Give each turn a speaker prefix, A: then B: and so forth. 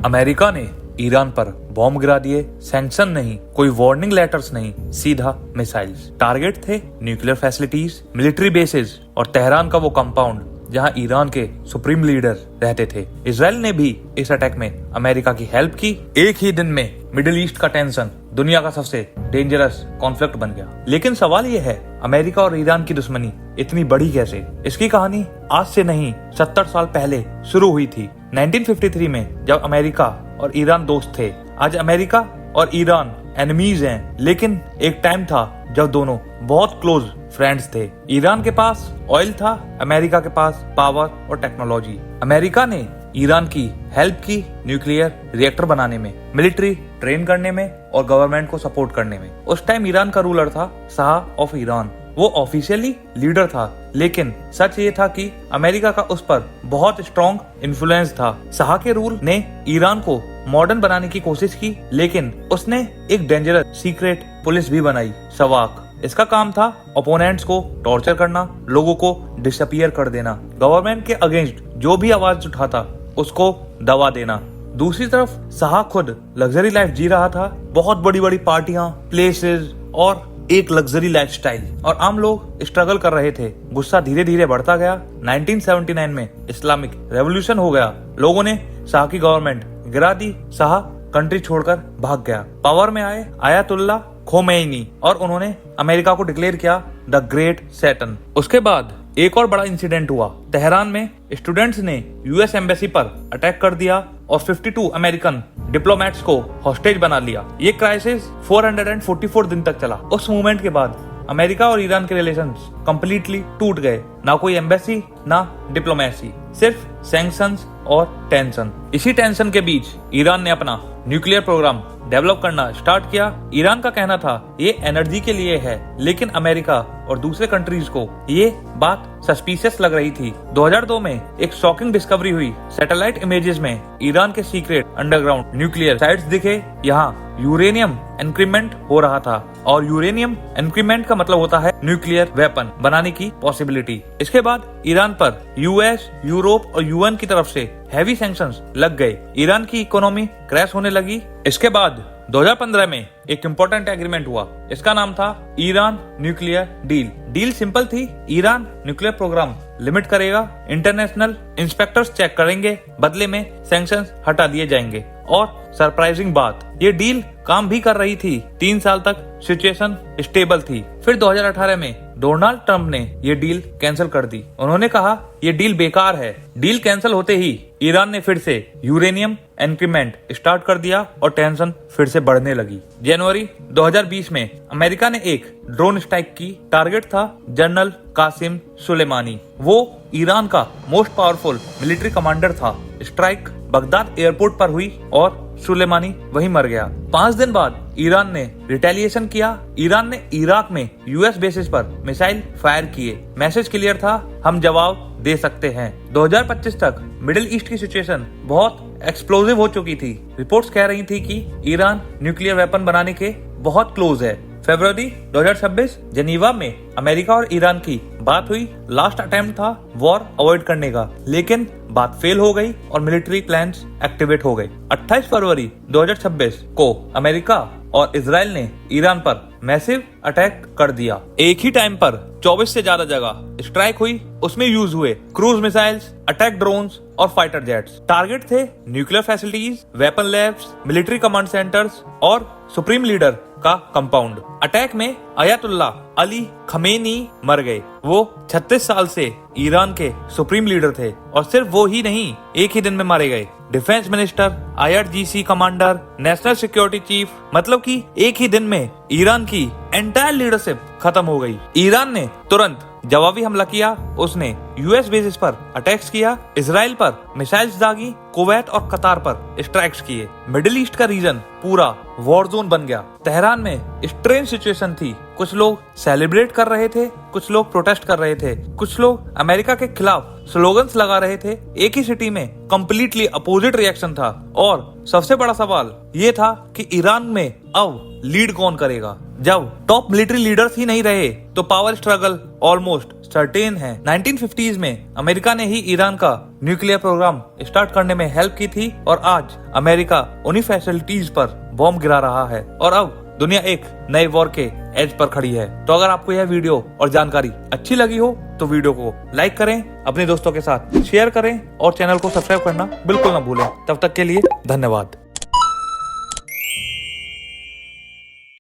A: America ने Iran पर bomb गिरा दिए। सैंक्शन नहीं, कोई वार्निंग लेटर्स नहीं, सीधा मिसाइल्स। टारगेट थे न्यूक्लियर फैसिलिटीज, मिलिट्री बेसेस और तेहरान का वो कंपाउंड जहां ईरान के सुप्रीम लीडर रहते थे। इजराइल ने भी इस अटैक में अमेरिका की हेल्प की। एक ही दिन में मिडिल ईस्ट का टेंशन दुनिया का सबसे डेंजरस कॉन्फ्लिक्ट बन गया। लेकिन सवाल ये है, अमेरिका और ईरान की दुश्मनी इतनी बड़ी कैसे? इसकी कहानी आज से नहीं 70 साल पहले शुरू हुई थी। 1953 में जब अमेरिका और ईरान दोस्त थे। आज अमेरिका और ईरान एनिमीज हैं, लेकिन एक टाइम था जब दोनों बहुत क्लोज फ्रेंड्स थे। ईरान के पास ऑयल था, अमेरिका के पास पावर और टेक्नोलॉजी। अमेरिका ने ईरान की हेल्प की न्यूक्लियर रिएक्टर बनाने में, मिलिट्री ट्रेन करने में और गवर्नमेंट को सपोर्ट करने में। उस टाइम ईरान का रूलर था शाह ऑफ ईरान। वो ऑफिशियली लीडर था, लेकिन सच ये था कि अमेरिका का उस पर बहुत स्ट्रॉन्ग इन्फ्लुएंस था। शाह के रूल ने ईरान को मॉडर्न बनाने की कोशिश की, लेकिन उसने एक डेंजरस सीक्रेट पुलिस भी बनाई, सवाक। इसका काम था ओपोनेंट्स को टॉर्चर करना, लोगों को डिसअपियर कर देना, गवर्नमेंट के अगेंस्ट जो भी आवाज उठाता उसको दबा देना। दूसरी तरफ शाह खुद लग्जरी लाइफ जी रहा था, बहुत बड़ी बड़ी पार्टियां, प्लेसेस और एक लग्जरी लाइफस्टाइल, और आम लोग स्ट्रगल कर रहे थे। गुस्सा धीरे धीरे बढ़ता गया। 1979 में इस्लामिक रेवोल्यूशन हो गया। लोगों ने शाह की गवर्नमेंट गिरा दी। शाह कंट्री छोड़कर भाग गया। पावर में आए आयतुल्ला खोमेनी और उन्होंने अमेरिका को डिक्लेयर किया द ग्रेट सैटन। उसके बाद एक और बड़ा इंसिडेंट हुआ। तेहरान में स्टूडेंट्स ने यूएस एम्बेसी पर अटैक कर दिया और 52 अमेरिकन डिप्लोमेट्स को हॉस्टेज बना लिया। ये क्राइसिस 444 दिन तक चला। उस मूवमेंट के बाद अमेरिका और ईरान के रिलेशंस कंप्लीटली टूट गए। ना कोई एम्बेसी, ना डिप्लोमेसी, सिर्फ सैंक्शंस और टेंशन। इसी टेंशन के बीच ईरान ने अपना न्यूक्लियर प्रोग्राम डेवलप करना स्टार्ट किया। ईरान का कहना था ये एनर्जी के लिए है, लेकिन अमेरिका और दूसरे कंट्रीज को ये बात सस्पिशियस लग रही थी। 2002 में एक शॉकिंग डिस्कवरी हुई। सैटेलाइट इमेजेस में ईरान के सीक्रेट अंडरग्राउंड न्यूक्लियर साइट्स दिखे। यहाँ यूरेनियम एनक्रिमेंट हो रहा था, और यूरेनियम एनक्रिमेंट का मतलब होता है न्यूक्लियर वेपन बनाने की पॉसिबिलिटी। इसके बाद ईरान पर यूएस, यूरोप और यूएन की तरफ से हैवी सैंक्शंस लग गए। ईरान की इकोनॉमी क्रैश होने लगी। इसके बाद 2015 में एक इम्पोर्टेंट एग्रीमेंट हुआ। इसका नाम था Iran nuclear deal. Deal simple थी। ईरान न्यूक्लियर प्रोग्राम लिमिट करेगा, इंटरनेशनल इंस्पेक्टर्स चेक करेंगे, बदले में सैंक्शंस हटा दिए जाएंगे। और सरप्राइजिंग बात, ये डील काम भी कर रही थी। 3 साल तक सिचुएशन स्टेबल थी। फिर 2018 में डोनाल्ड ट्रंप ने ये डील कैंसिल कर दी। उन्होंने कहा ये डील बेकार है। डील कैंसिल होते ही ईरान ने फिर से यूरेनियम एनक्रिमेंट स्टार्ट कर दिया और टेंशन फिर से बढ़ने लगी। जनवरी 2020 में अमेरिका ने एक ड्रोन स्ट्राइक की। टारगेट था जनरल कासिम सुलेमानी। वो ईरान का मोस्ट पावरफुल मिलिट्री कमांडर था। स्ट्राइक बगदाद एयरपोर्ट पर हुई और सुलेमानी वहीं मर गया। 5 दिन बाद ईरान ने रिटेलिएशन किया। ईरान ने इराक में यूएस बेसिस पर मिसाइल फायर किए। मैसेज क्लियर था, हम जवाब दे सकते हैं। 2025 तक मिडिल ईस्ट की सिचुएशन बहुत एक्सप्लोसिव हो चुकी थी। रिपोर्ट्स कह रही थी कि ईरान न्यूक्लियर वेपन बनाने के बहुत क्लोज है। फरवरी 2026 जेनीवा में अमेरिका और ईरान की बात हुई। लास्ट अटेम्प्ट था वॉर अवॉइड करने का, लेकिन बात फेल हो गई और मिलिट्री प्लान्स एक्टिवेट हो गए। 28 फरवरी 2026 को अमेरिका और इजराइल ने ईरान पर मैसिव अटैक कर दिया। एक ही टाइम पर 24 से ज्यादा जगह स्ट्राइक हुई। उसमें यूज हुए क्रूज मिसाइल्स, अटैक ड्रोन्स और फाइटर जेट्स। टारगेट थे nuclear facilities, weapon labs, military command centres और सुप्रीम लीडर का कंपाउंड। अटैक में अयतुल्ला अली खमेनी मर गए। वो 36 साल से ईरान के सुप्रीम लीडर थे, और सिर्फ वो ही नहीं, एक ही दिन में मारे गए। Defence minister, IRGC commander, national security chief, मतलब कि एक ही दिन में ईरान की एंटायर लीडरशिप खत्म हो गई। ईरान ने तुरंत जवाबी हमला किया। उसने यूएस बेसिस पर अटैक्स किया, इजराइल पर मिसाइल्स दागी, कुवैत और कतार पर स्ट्राइक्स किए। मिडिल ईस्ट का रीजन पूरा वॉर जोन बन गया। तेहरान में स्ट्रेंज सिचुएशन थी। कुछ लोग सेलिब्रेट कर रहे थे, कुछ लोग प्रोटेस्ट कर रहे थे, कुछ लोग अमेरिका के खिलाफ स्लोगन्स लगा रहे थे। एक ही सिटी में कंप्लीटली अपोजिट रिएक्शन था। और सबसे बड़ा सवाल ये था कि ईरान में अब लीड कौन करेगा। जब टॉप मिलिट्री लीडर्स ही नहीं रहे तो पावर स्ट्रगल ऑलमोस्ट सर्टेन है। 1950s में अमेरिका ने ही ईरान का न्यूक्लियर प्रोग्राम स्टार्ट करने में हेल्प की थी और आज अमेरिका उन्हीं फैसिलिटीज पर बॉम्ब गिरा रहा है और अब दुनिया एक नए वॉर के एज पर खड़ी है। तो अगर आपको यह वीडियो और जानकारी अच्छी लगी हो तो वीडियो को लाइक करें, अपने दोस्तों के साथ शेयर करें और चैनल को सब्सक्राइब करना बिल्कुल ना भूलें। तब तक के लिए धन्यवाद।